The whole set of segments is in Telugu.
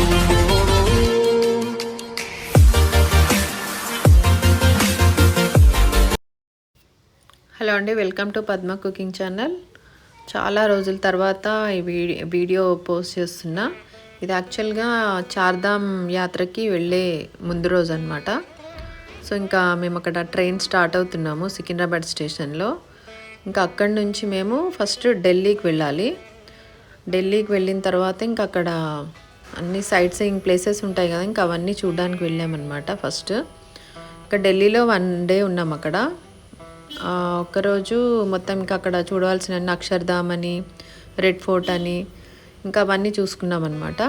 హలో అండి, welcome to Padma cooking channel. చాలా రోజుల తర్వాత ఈ వీడియో పోస్ట్ చేస్తున్నా. ఇది యాక్చువల్గా చార్ధామ్ యాత్రకి వెళ్ళే ముందు రోజు అనమాట. సో ఇంకా మేము అక్కడ ట్రైన్ స్టార్ట్ అవుతున్నాము సికింద్రాబాద్ స్టేషన్లో. ఇంకా అక్కడి నుంచి మేము ఫస్ట్ ఢిల్లీకి వెళ్ళాలి. ఢిల్లీకి వెళ్ళిన తర్వాత ఇంకా అక్కడ అన్ని సైట్ సీయింగ్ ప్లేసెస్ ఉంటాయి కదా, ఇంకా అవన్నీ చూడడానికి వెళ్ళామన్నమాట. ఫస్ట్ ఇంకా ఢిల్లీలో 1 డే ఉన్నాం అక్కడ. ఒక్కరోజు మొత్తం ఇంకా అక్కడ చూడవలసిన అక్షర్ధామ్ అని, రెడ్ ఫోర్ట్ అని, ఇంకా అవన్నీ చూసుకున్నాం అనమాట.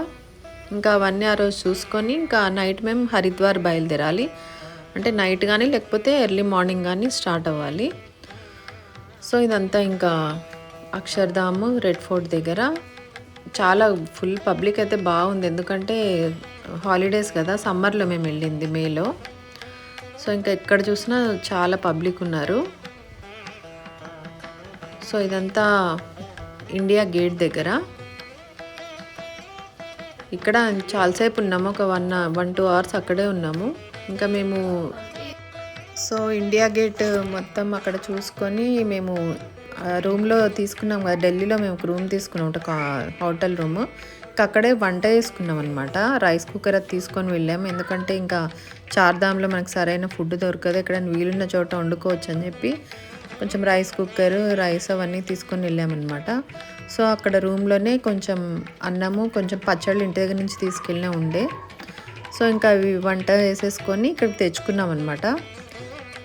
ఇంకా అవన్నీ ఆ రోజు చూసుకొని ఇంకా నైట్ మేము హరిద్వార్ బయలుదేరాలి. అంటే నైట్ కానీ లేకపోతే ఎర్లీ మార్నింగ్ కానీ స్టార్ట్ అవ్వాలి. సో ఇదంతా ఇంకా అక్షర్ధామ్, రెడ్ ఫోర్ట్ దగ్గర చాలా ఫుల్ పబ్లిక్ అయితే బాగుంది. ఎందుకంటే హాలిడేస్ కదా, సమ్మర్లో మేము వెళ్ళింది మేలో. సో ఇంకా ఎక్కడ చూసినా చాలా పబ్లిక్ ఉన్నారు. సో ఇదంతా ఇండియా గేట్ దగ్గర. ఇక్కడ చాలాసేపు ఉన్నాము, ఒక 1-2 అవర్స్ అక్కడే ఉన్నాము. ఇంకా మేము ఇండియా గేట్ మొత్తం అక్కడ చూసుకొని మేము రూమ్లో తీసుకున్నాం కదా, ఢిల్లీలో మేము ఒక రూమ్ తీసుకున్నాం, ఒక హోటల్ రూమ్. ఇంకా అక్కడే వంట చేసుకున్నాం అనమాట. రైస్ కుక్కర్ అది తీసుకొని వెళ్ళాము. ఎందుకంటే ఇంకా చార్ధామ్లో మనకు సరైన ఫుడ్ దొరకదు, ఎక్కడైనా వీలున్న చోట వండుకోవచ్చు అని చెప్పి కొంచెం రైస్ కుక్కర్, రైస్ అవన్నీ తీసుకొని వెళ్ళామన్నమాట. సో అక్కడ రూమ్లోనే కొంచెం అన్నము, కొంచెం పచ్చళ్ళు ఇంటి దగ్గర నుంచి తీసుకెళ్ళినా ఉండే. సో ఇంకా అవి వంట వేసేసుకొని ఇక్కడికి తెచ్చుకున్నాం అనమాట.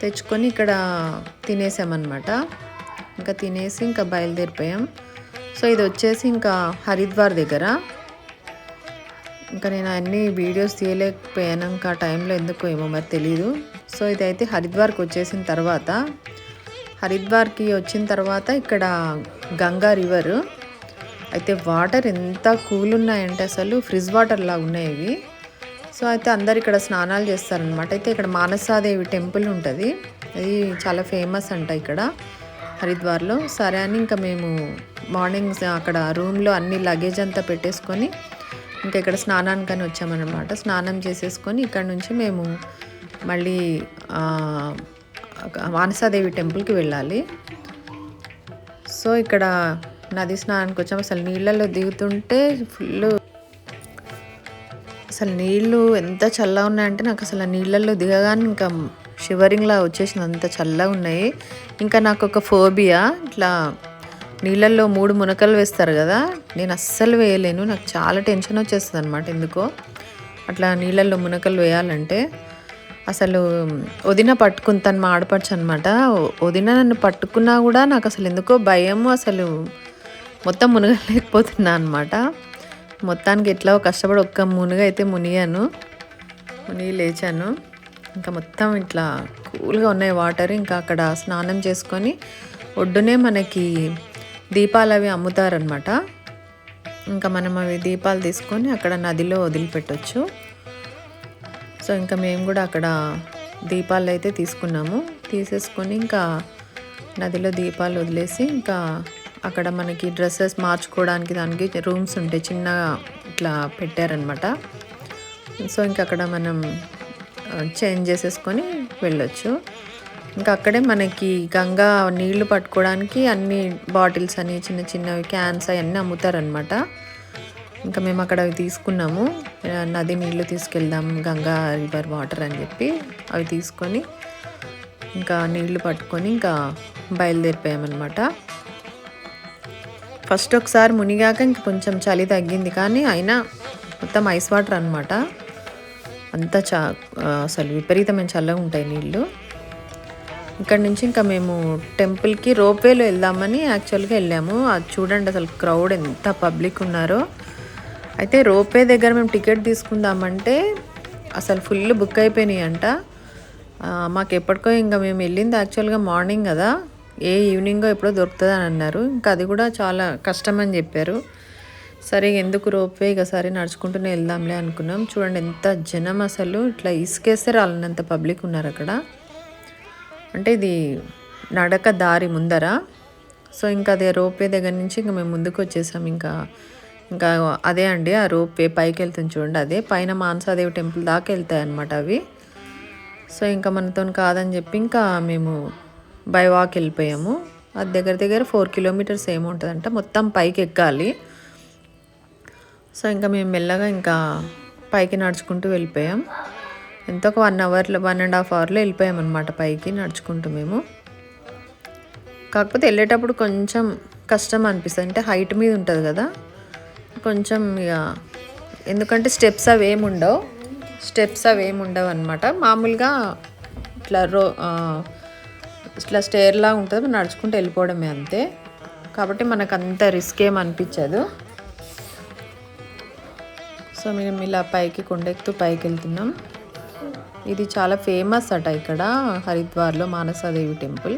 తెచ్చుకొని ఇక్కడ తినేసామన్నమాట. ఇంకా తినేసి ఇంకా బయలుదేరిపోయాం. సో ఇది వచ్చేసి ఇంకా హరిద్వార్ దగ్గర. ఇంకా నేను అన్ని వీడియోస్ తీయలేకపోయాను, ఇంకా టైంలో ఎందుకో ఏమో మరి తెలీదు. సో ఇదైతే హరిద్వార్కి వచ్చేసిన తర్వాత, హరిద్వార్కి వచ్చిన తర్వాత ఇక్కడ గంగా రివర్ అయితే వాటర్ ఎంత కూల్ ఉన్నాయంటే అసలు ఫ్రిజ్ వాటర్ లాగా ఉన్నాయి ఇవి. సో అయితే అందరు ఇక్కడ స్నానాలు చేస్తారనమాట. అయితే ఇక్కడ మానసాదేవి టెంపుల్ ఉంటుంది, అది చాలా ఫేమస్ అంట ఇక్కడ హరిద్వార్లో. సరే అని ఇంకా మేము మార్నింగ్ అక్కడ రూమ్లో అన్ని లగేజ్ అంతా పెట్టేసుకొని ఇంకా ఇక్కడ స్నానానికని వచ్చామన్నమాట. స్నానం చేసేసుకొని ఇక్కడ నుంచి మేము మళ్ళీ మానసాదేవి టెంపుల్కి వెళ్ళాలి. సో ఇక్కడ నది స్నానానికి వచ్చాము. అసలు నీళ్ళల్లో దిగుతుంటే అసలు నీళ్ళు ఎంత చల్లగా ఉన్నాయంటే నాకు అసలు నీళ్ళల్లో దిగగానే ఇంకా షివరింగ్లా వచ్చేసింది, అంత చల్లగా ఉన్నాయి. ఇంకా నాకు ఒక ఫోబియా, ఇట్లా నీళ్ళల్లో 3 మునకలు వేస్తారు కదా, నేను అస్సలు వేయలేను. నాకు చాలా టెన్షన్ వచ్చేస్తుంది అనమాట ఎందుకో అట్లా నీళ్ళల్లో మునకలు వేయాలంటే. అసలు వదిన పట్టుకుంటాను, మా ఆడపడుచు అనమాట. వదిన నన్ను పట్టుకున్నా కూడా నాకు అసలు ఎందుకో భయము, అసలు మొత్తం మునగలేకపోతున్నా అనమాట. మొత్తానికి ఎట్లా కష్టపడి ఒక్క మునిగైతే మునిగాను, మునిగి లేచాను. ఇంకా మొత్తం ఇట్లా కూల్గా ఉన్నాయి వాటర్. ఇంకా అక్కడ స్నానం చేసుకొని ఒడ్డునే మనకి దీపాలు అవి అమ్ముతారనమాట. ఇంకా మనం అవి దీపాలు తీసుకొని అక్కడ నదిలో వదిలిపెట్టవచ్చు. సో ఇంకా మేము కూడా అక్కడ దీపాలు అయితే తీసుకున్నాము. తీసేసుకొని ఇంకా నదిలో దీపాలు వదిలేసి ఇంకా అక్కడ మనకి డ్రెస్సెస్ మార్చుకోవడానికి దానికి రూమ్స్ ఉంటాయి, చిన్నగా ఇట్లా పెట్టారనమాట. సో ఇంకా అక్కడ మనం చేంజ్ చేసేసుకొని వెళ్ళొచ్చు. ఇంకా అక్కడే మనకి గంగా నీళ్లు పట్టుకోవడానికి అన్ని బాటిల్స్ అని, చిన్న చిన్నవి క్యాన్స్ అవన్నీ అమ్ముతారనమాట. ఇంకా మేము అక్కడ అవి తీసుకున్నాము. నది నీళ్లు తీసుకెళ్దాం, గంగా రివర్ వాటర్ అని చెప్పి అవి తీసుకొని ఇంకా నీళ్లు పట్టుకొని ఇంకా బయలుదేరిపోయామన్నమాట. ఫస్ట్ ఒకసారి మునిగాక ఇంక కొంచెం చలి తగ్గింది, కానీ అయినా మొత్తం ఐస్ వాటర్ అనమాట. అంతా అసలు విపరీతమైన చల్లగా ఉంటాయి నీళ్ళు. ఇక్కడ నుంచి ఇంకా మేము టెంపుల్కి రోప్వేలో వెళ్దామని యాక్చువల్గా వెళ్ళాము. అది చూడండి అసలు క్రౌడ్ ఎంత పబ్లిక్ ఉన్నారో. అయితే రోప్వే దగ్గర మేము టికెట్ తీసుకుందామంటే అసలు ఫుల్ బుక్ అయిపోయినాయి అంట. మాకు ఎప్పటికో ఇంకా మేము వెళ్ళింది యాక్చువల్గా మార్నింగ్ కదా, ఈవినింగో ఎప్పుడో దొరుకుతుంది అని అన్నారు. ఇంకా అది కూడా చాలా కష్టం అని చెప్పారు. సరే ఎందుకు రోప్వే, ఇక సరే నడుచుకుంటూనే వెళ్దాంలే అనుకున్నాం. చూడండి ఎంత జనం, అసలు ఇట్లా ఇసుకేస్తే రాలనంత పబ్లిక్ ఉన్నారు అక్కడ. అంటే ఇది నడక దారి ముందర. సో ఇంకా అదే రోప్వే దగ్గర నుంచి ఇంకా మేము ముందుకు వచ్చేసాం. ఇంకా ఇంకా అదే అండి ఆ రోప్ వే పైకి వెళ్తుంది చూడండి, అదే పైన మానసాదేవి టెంపుల్ దాకా వెళ్తాయి అన్నమాట అవి. సో ఇంకా మనతో కాదని చెప్పి ఇంకా మేము బై వాక్ వెళ్ళిపోయాము. అది దగ్గర దగ్గర 4 కిలోమీటర్స్ ఏముంటుందంట, మొత్తం పైకి ఎక్కాలి. సో ఇంకా మేము మెల్లగా ఇంకా పైకి నడుచుకుంటూ వెళ్ళిపోయాం. ఎంతో ఒక 1 అవర్లో 1.5 అవర్లో వెళ్ళిపోయాం అనమాట పైకి నడుచుకుంటూ మేము. కాకపోతే వెళ్ళేటప్పుడు కొంచెం కష్టం అనిపిస్తుంది, అంటే హైట్ మీద ఉంటుంది కదా కొంచెం ఇక, ఎందుకంటే స్టెప్స్ అవి ఏమి ఉండవు అనమాట. మామూలుగా ఇట్లా ఇట్లా స్టేర్లా ఉంటుంది, నడుచుకుంటూ వెళ్ళిపోవడమే అంతే. కాబట్టి మనకు అంత రిస్క్ ఏం అనిపించదు. సో మేము ఇలా పైకి కొండెక్కుతూ పైకి వెళ్తున్నాం. ఇది చాలా ఫేమస్ అట ఇక్కడ హరిద్వార్లో మానసాదేవి టెంపుల్.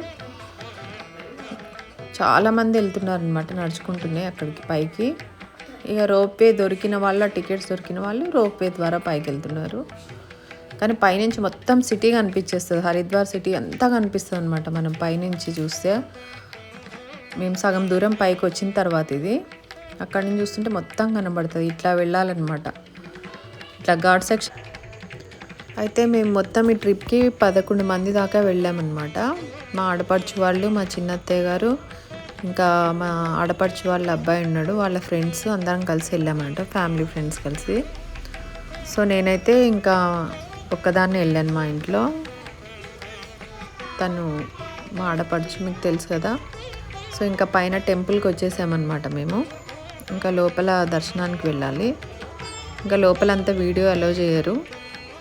చాలామంది వెళ్తున్నారు అనమాట నడుచుకుంటున్నాయి అక్కడికి పైకి. ఇక రోప్వే దొరికిన వాళ్ళు, టికెట్స్ దొరికిన వాళ్ళు రోప్వే ద్వారా పైకి వెళ్తున్నారు. కానీ పైనుంచి మొత్తం సిటీ కనిపించేస్తుంది, హరిద్వార్ సిటీ అంతా కనిపిస్తుంది అనమాట మనం పైనుంచి చూస్తే. మేము సగం దూరం పైకి వచ్చిన తర్వాత ఇది అక్కడి నుంచి చూస్తుంటే మొత్తం కనబడుతుంది. ఇట్లా వెళ్ళాలన్నమాట, ఇట్లా ఘాట్ సెక్షన్. అయితే మేము మొత్తం ఈ ట్రిప్కి 11 మంది దాకా వెళ్ళామన్నమాట. మా ఆడపడుచు వాళ్ళు, మా చిన్నత్తయ్య గారు, ఇంకా మా ఆడపడుచు వాళ్ళ అబ్బాయి ఉన్నాడు, వాళ్ళ ఫ్రెండ్స్ అందరం కలిసి వెళ్ళామన్నమాట, ఫ్యామిలీ ఫ్రెండ్స్ కలిసి. సో నేనైతే ఇంకా ఒక్కదాన్నే వెళ్ళాను మా ఇంట్లో. తను మా ఆడపడుచు మీకు తెలుసు కదా. సో ఇంకా పైన టెంపుల్కి వచ్చేసామన్నమాట మేము. ఇంకా లోపల దర్శనానికి వెళ్ళాలి. ఇంకా లోపలంతా వీడియో అలో చేయరు.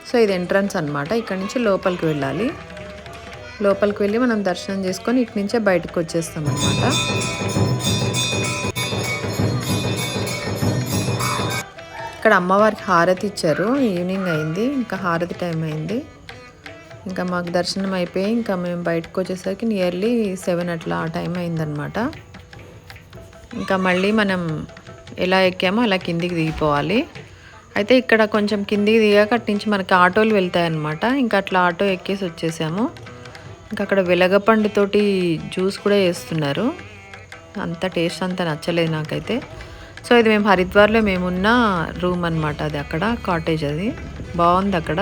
సో ఇది ఎంట్రన్స్ అనమాట, ఇక్కడ నుంచి లోపలికి వెళ్ళాలి. లోపలికి వెళ్ళి మనం దర్శనం చేసుకొని ఇటు నుంచే బయటకు వచ్చేస్తాం అనమాట. ఇక్కడ అమ్మవారికి హారతి ఇచ్చారు, ఈవినింగ్ అయింది, ఇంకా హారతి టైం అయింది. ఇంకా మాకు దర్శనం అయిపోయి ఇంకా మేము బయటకు వచ్చేసరికి నియర్లీ 7 అట్లా ఆ టైం అయిందనమాట. ఇంకా మళ్ళీ మనం ఎలా ఎక్కామో అలా కిందికి దిగిపోవాలి. అయితే ఇక్కడ కొంచెం కిందికి దిగాక అటు నుంచి మనకి ఆటోలు వెళ్తాయన్నమాట. ఇంకా అట్లా ఆటో ఎక్కేసి వచ్చేసాము. ఇంకా అక్కడ వెలగపండుతోటి జ్యూస్ కూడా చేస్తున్నారు, అంత టేస్ట్ అంతా నచ్చలేదు నాకైతే. సో ఇది మేము హరిద్వార్లో మేమున్న రూమ్ అనమాట, అది అక్కడ కాటేజ్, అది బాగుంది అక్కడ.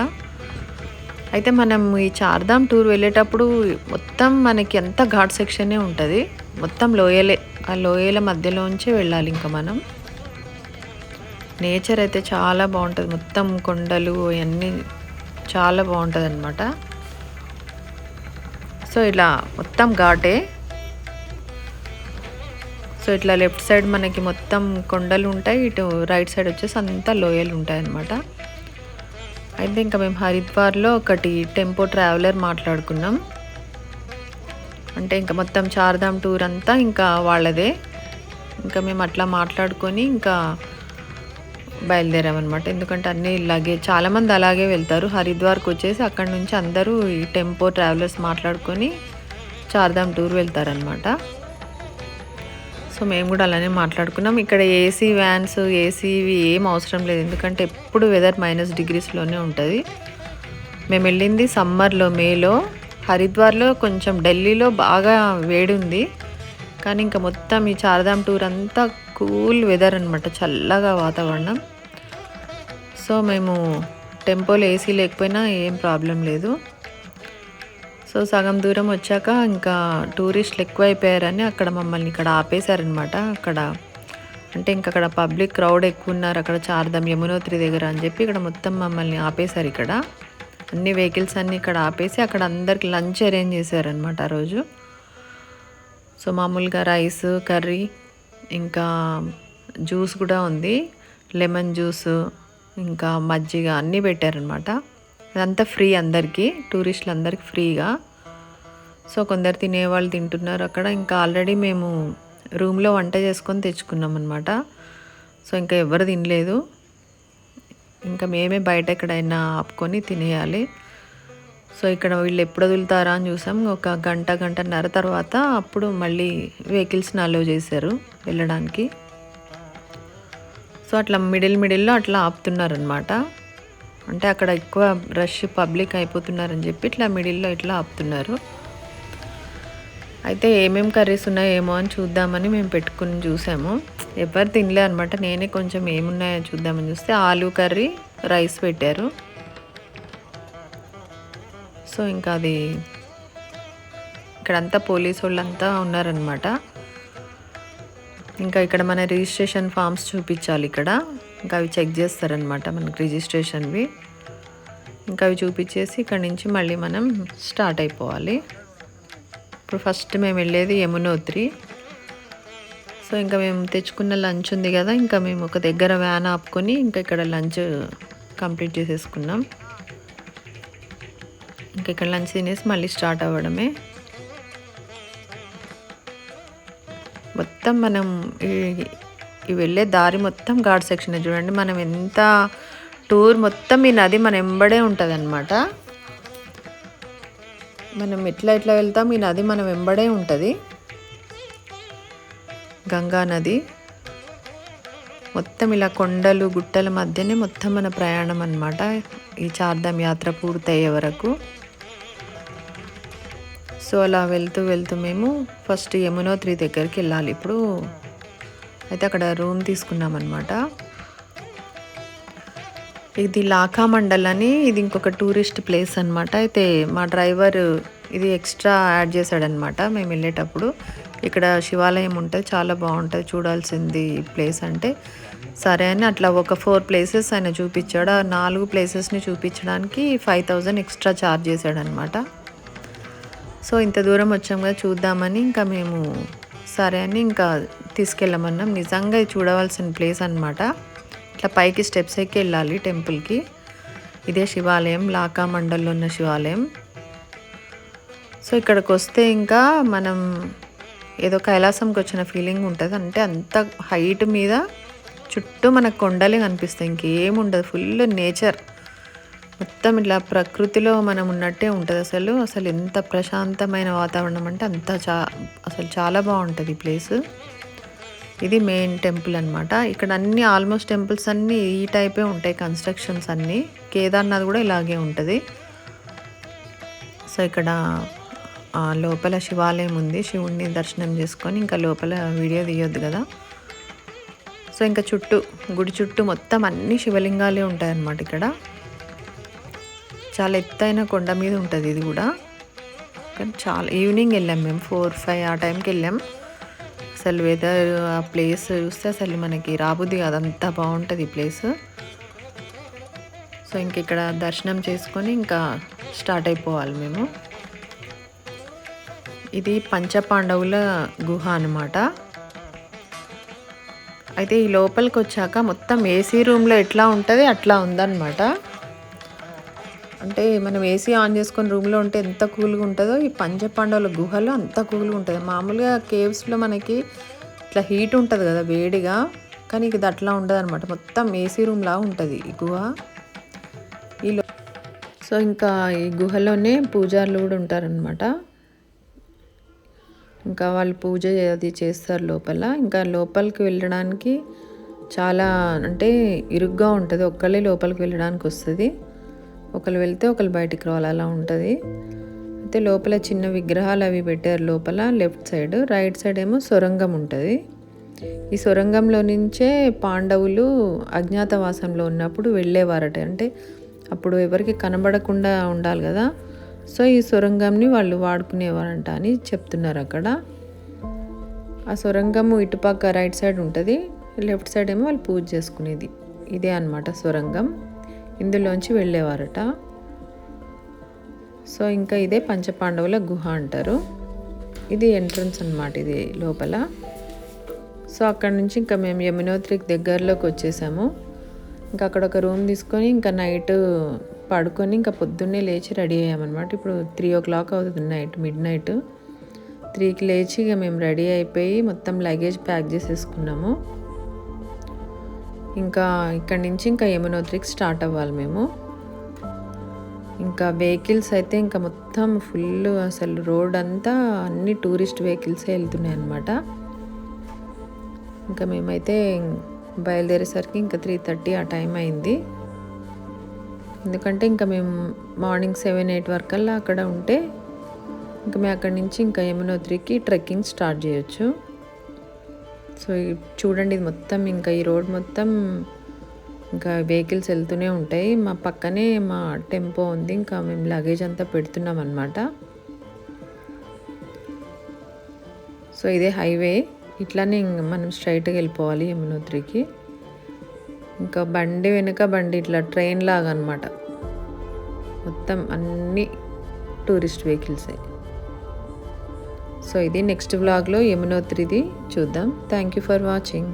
అయితే మనం ఈ చార్ధామ్ టూర్ వెళ్ళేటప్పుడు మొత్తం మనకి ఎంత ఘాట్ సెక్షనే ఉంటుంది, మొత్తం లోయలే, ఆ లోయల మధ్యలోంచే వెళ్ళాలి. ఇంకా మనం నేచర్ అయితే చాలా బాగుంటుంది, మొత్తం కొండలు అవన్నీ చాలా బాగుంటుంది అనమాట. సో ఇలా మొత్తం ఘాటే. సో ఇట్లా లెఫ్ట్ సైడ్ మనకి మొత్తం కొండలు ఉంటాయి, ఇటు రైట్ సైడ్ వచ్చేసి అంతా లోయలు ఉంటాయి అన్నమాట. అయితే ఇంకా మేము హరిద్వార్లో ఒకటి టెంపో ట్రావెలర్ మాట్లాడుకున్నాం. అంటే ఇంకా మొత్తం చార్ధామ్ టూర్ అంతా ఇంకా వాళ్ళదే. ఇంకా మేము అట్లా మాట్లాడుకొని ఇంకా బయలుదేరామన్నమాట. ఎందుకంటే అన్నీ ఇలాగే చాలామంది అలాగే వెళ్తారు, హరిద్వార్కి వచ్చేసి అక్కడ నుంచి అందరూ ఈ టెంపో ట్రావెలర్స్ మాట్లాడుకొని చార్ధామ్ టూర్ వెళ్తారనమాట. సో మేము కూడా అలానే మాట్లాడుకున్నాం. ఇక్కడ ఏసీ వ్యాన్స్, ఏసీవి ఏం అవసరం లేదు, ఎందుకంటే ఎప్పుడు వెదర్ -డిగ్రీస్లోనే ఉంటుంది. మేము వెళ్ళింది సమ్మర్లో, మేలో. హరిద్వార్లో కొంచెం ఢిల్లీలో బాగా వేడి ఉంది, కానీ ఇంకా మొత్తం ఈ చార్ధామ్ టూర్ అంతా కూల్ వెదర్ అనమాట, చల్లగా వాతావరణం. సో మేము టెంపోలో ఏసీ లేకపోయినా ఏం ప్రాబ్లం లేదు. సో సగం దూరం వచ్చాక ఇంకా టూరిస్టులు ఎక్కువైపోయారని అక్కడ మమ్మల్ని ఇక్కడ ఆపేశారనమాట. అక్కడ అంటే ఇంకా అక్కడ పబ్లిక్ క్రౌడ్ ఎక్కువ ఉన్నారు అక్కడ చార్ధామ్ యమునోత్రి దగ్గర అని చెప్పి ఇక్కడ మొత్తం మమ్మల్ని ఆపేశారు. ఇక్కడ అన్ని వెహికల్స్ అన్నీ ఇక్కడ ఆపేసి అక్కడ అందరికి లంచ్ అరేంజ్ చేశారనమాట ఆ రోజు. సో మామూలుగా రైస్, కర్రీ, ఇంకా జ్యూస్ కూడా ఉంది, లెమన్ జ్యూస్, ఇంకా మజ్జిగ అన్నీ పెట్టారనమాట. అదంతా ఫ్రీ అందరికీ, టూరిస్టులు అందరికీ ఫ్రీగా. సో కొందరు తినేవాళ్ళు తింటున్నారు అక్కడ. ఇంకా ఆల్రెడీ మేము రూమ్లో వంట చేసుకొని తెచ్చుకున్నాం అనమాట. సో ఇంకా ఎవరు తినలేదు, ఇంకా మేమే బయట ఎక్కడైనా ఆపుకొని తినేయాలి. సో ఇక్కడ వీళ్ళు ఎప్పుడు వదులుతారా అని చూసాం. ఒక గంటన్నర తర్వాత అప్పుడు మళ్ళీ వెహికల్స్ని అలో చేశారు వెళ్ళడానికి. సో అట్లా మిడిల్లో అట్లా ఆపుతున్నారనమాట. అంటే అక్కడ ఎక్కువ రష్ పబ్లిక్ అయిపోతున్నారని చెప్పి ఇట్లా మిడిల్లో ఇట్లా ఆపుతున్నారు. అయితే ఏమేమి కర్రీస్ ఉన్నాయో ఏమో అని చూద్దామని మేము పెట్టుకుని చూసాము. ఎవరు తినలే అనమాట. నేనే కొంచెం ఏమున్నాయో చూద్దామని చూస్తే ఆలూ కర్రీ, రైస్ పెట్టారు. సో ఇంకా అది ఇక్కడంతా పోలీసు వాళ్ళంతా ఉన్నారనమాట. ఇంకా ఇక్కడ మన రిజిస్ట్రేషన్ ఫామ్స్ చూపించాలి ఇక్కడ. ఇంకా అవి చెక్ చేస్తారనమాట మనకి రిజిస్ట్రేషన్వి. ఇంకా అవి చూపించేసి ఇక్కడ నుంచి మళ్ళీ మనం స్టార్ట్ అయిపోవాలి. ఇప్పుడు ఫస్ట్ మేము వెళ్ళేది యమునోత్రి. సో ఇంకా మేము తెచ్చుకున్న లంచ్ ఉంది కదా, ఇంకా మేము ఒక దగ్గర వ్యాన్ ఆపుకొని ఇంకా ఇక్కడ లంచ్ కంప్లీట్ చేసేసుకున్నాం. ఇంకా ఇక్కడ లంచ్ తినేసి మళ్ళీ స్టార్ట్ అవ్వడమే. మొత్తం మనం ఈ వెళ్ళే దారి మొత్తం ఘాట్ సెక్షన్ చూడండి. మనం ఎంత టూర్ మొత్తం ఈ నది మన వెంబడే ఉంటుంది అనమాట. మనం ఎట్లా వెళ్తాం ఈ నది మన వెంబడే ఉంటుంది. గంగా నది మొత్తం ఇలా కొండలు గుట్టల మధ్యనే మొత్తం మన ప్రయాణం అనమాట ఈ చార్ధామ్ యాత్ర పూర్తయ్యే వరకు. సో అలా వెళ్తూ మేము ఫస్ట్ యమునోత్రి దగ్గరికి వెళ్ళాలి. ఇప్పుడు అయితే అక్కడ రూమ్ తీసుకున్నాం అనమాట. ఇది లాఖా మండల్ అని, ఇది ఇంకొక టూరిస్ట్ ప్లేస్ అనమాట. అయితే మా డ్రైవర్ ఇది ఎక్స్ట్రా యాడ్ చేశాడనమాట మేము వెళ్ళేటప్పుడు. ఇక్కడ శివాలయం ఉంటుంది, చాలా బాగుంటుంది, చూడాల్సింది ప్లేస్ అంటే. సరే అని అట్లా ఒక 4 ప్లేసెస్ ఆయన చూపించాడు. ఆ 4 ప్లేసెస్ని చూపించడానికి 5000 ఎక్స్ట్రా ఛార్జ్ చేశాడనమాట. సో ఇంత దూరం వచ్చాం కదా చూద్దామని ఇంకా మేము సరే అని ఇంకా తీసుకెళ్ళమన్నాం. నిజంగా ఇది చూడవలసిన ప్లేస్ అనమాట. ఇట్లా పైకి స్టెప్స్ ఎక్కి వెళ్ళాలి టెంపుల్కి. ఇదే శివాలయం, లాఖా మండల్లో ఉన్న శివాలయం. సో ఇక్కడికి వస్తే ఇంకా మనం ఏదో కైలాసంకి వచ్చిన ఫీలింగ్ ఉంటుంది. అంటే అంత హైట్ మీద చుట్టూ మనకు కొండలే కనిపిస్తాయి, ఇంకేముండదు, ఫుల్ నేచర్. మొత్తం ఇట్లా ప్రకృతిలో మనం ఉన్నట్టే ఉంటుంది. అసలు ఎంత ప్రశాంతమైన వాతావరణం అంటే అసలు చాలా బాగుంటుంది ఈ ప్లేస్. ఇది మెయిన్ టెంపుల్ అనమాట. ఇక్కడ అన్ని ఆల్మోస్ట్ టెంపుల్స్ అన్నీ ఈ టైపే ఉంటాయి, కన్స్ట్రక్షన్స్ అన్నీ. కేదార్నాథ్ కూడా ఇలాగే ఉంటుంది. సో ఇక్కడ లోపల శివాలయం ఉంది, శివుణ్ణి దర్శనం చేసుకొని ఇంకా లోపల వీడియో తీయొద్దు కదా. సో ఇంకా గుడి చుట్టూ మొత్తం అన్ని శివలింగాలే ఉంటాయి అన్నమాట. ఇక్కడ చాలా ఎత్తైన కొండ మీద ఉంటుంది ఇది కూడా. కానీ చాలా ఈవినింగ్ వెళ్ళాం మేము, 4-5 ఆ టైంకి వెళ్ళాం. అసలు వెదర్ ఆ ప్లేస్ చూస్తే అసలు మనకి రాబుద్ది కాదు, అంత బాగుంటుంది ఈ ప్లేస్. సో ఇంక ఇక్కడ దర్శనం చేసుకొని ఇంకా స్టార్ట్ అయిపోవాలి మేము. ఇది పంచపాండవుల గుహ అన్నమాట. అయితే ఈ లోపలికి వచ్చాక మొత్తం ఏసీ రూమ్లో ఎట్లా ఉంటుంది అట్లా ఉందన్నమాట. అంటే మనం ఏసీ ఆన్ చేసుకొని రూమ్లో ఉంటే ఎంత కూల్గా ఉంటుందో ఈ పంచపాండవుల గుహలో అంత కూల్గా ఉంటుంది. మామూలుగా కేవ్స్లో మనకి ఇట్లా హీట్ ఉంటుంది కదా వేడిగా, కానీ ఇది అట్లా ఉండదు అనమాట. మొత్తం ఏసీ రూమ్లా ఉంటుంది ఈ గుహ. సో ఇంకా ఈ గుహలోనే పూజారులు కూడా ఉంటారనమాట. ఇంకా వాళ్ళు పూజ అది చేస్తారు లోపల. ఇంకా లోపలికి వెళ్ళడానికి చాలా అంటే ఇరుగ్గా ఉంటుంది, ఒక్కళ్ళే లోపలికి వెళ్ళడానికి వస్తుంది. ఒకళ్ళు వెళ్తే ఒకళ్ళు బయటికి రావాలి, అలా ఉంటుంది. అయితే లోపల చిన్న విగ్రహాలు అవి పెట్టారు లోపల లెఫ్ట్ సైడ్. రైట్ సైడ్ ఏమో సొరంగం ఉంటుంది. ఈ సొరంగంలో నుంచే పాండవులు అజ్ఞాతవాసంలో ఉన్నప్పుడు వెళ్ళేవారట. అంటే అప్పుడు ఎవరికి కనబడకుండా ఉండాలి కదా, సో ఈ సొరంగంని వాళ్ళు వాడుకునేవారంట అని చెప్తున్నారు అక్కడ. ఆ సొరంగము ఇటుపక్క రైట్ సైడ్ ఉంటుంది, లెఫ్ట్ సైడ్ ఏమో వాళ్ళు పూజ చేసుకునేది. ఇదే అన్నమాట సొరంగం, ఇందులోంచి వెళ్ళేవారట. సో ఇంకా ఇదే పంచపాండవుల గుహ అంటారు. ఇది ఎంట్రన్స్ అన్నమాట, ఇది లోపల. సో అక్కడ నుంచి ఇంకా మేము యమునోత్రికి దగ్గరలోకి వచ్చేసాము. ఇంకా అక్కడ ఒక రూమ్ తీసుకొని ఇంకా నైట్ పడుకొని ఇంకా పొద్దున్నే లేచి రెడీ అయ్యామన్నమాట. ఇప్పుడు 3 o'clock అవుతుంది మిడ్ నైట్. 3కి లేచి ఇక మేము రెడీ అయిపోయి మొత్తం లగేజ్ ప్యాక్ చేసేసుకున్నాము. ఇంకా ఇక్కడి నుంచి ఇంకా యమునోత్రికి స్టార్ట్ అవ్వాలి మేము. ఇంకా వెహికల్స్ అయితే ఇంకా మొత్తం ఫుల్, అసలు రోడ్ అంతా అన్ని టూరిస్ట్ వెహికల్సే వెళ్తున్నాయి అన్నమాట. ఇంకా మేమైతే బయలుదేరేసరికి ఇంకా 3:30 ఆ టైం అయింది. ఎందుకంటే ఇంకా మేము మార్నింగ్ 7-8 వరకల్లా అక్కడ ఉంటే ఇంకా మేము అక్కడి నుంచి ఇంకా యమునోత్రికి ట్రెక్కింగ్ స్టార్ట్ చేయొచ్చు. సో చూడండి ఇది మొత్తం ఇంకా ఈ రోడ్ మొత్తం ఇంకా వెహికల్స్ వెళ్తూనే ఉంటాయి. మా పక్కనే మా టెంపో ఉంది. ఇంకా మేము లగేజ్ అంతా పెడుతున్నాం అనమాట. సో ఇదే హైవే. ఇట్లానే మనం స్ట్రైట్గా వెళ్ళిపోవాలి యమునోత్రికి. ఇంకా బండి వెనుక బండి ఇట్లా ట్రైన్ లాగా అనమాట. మొత్తం అన్ని టూరిస్ట్ వెహికల్సే. సో ఇది నెక్స్ట్ వ్లాగ్లో యమునోత్రిది చూద్దాం. Thank you for watching.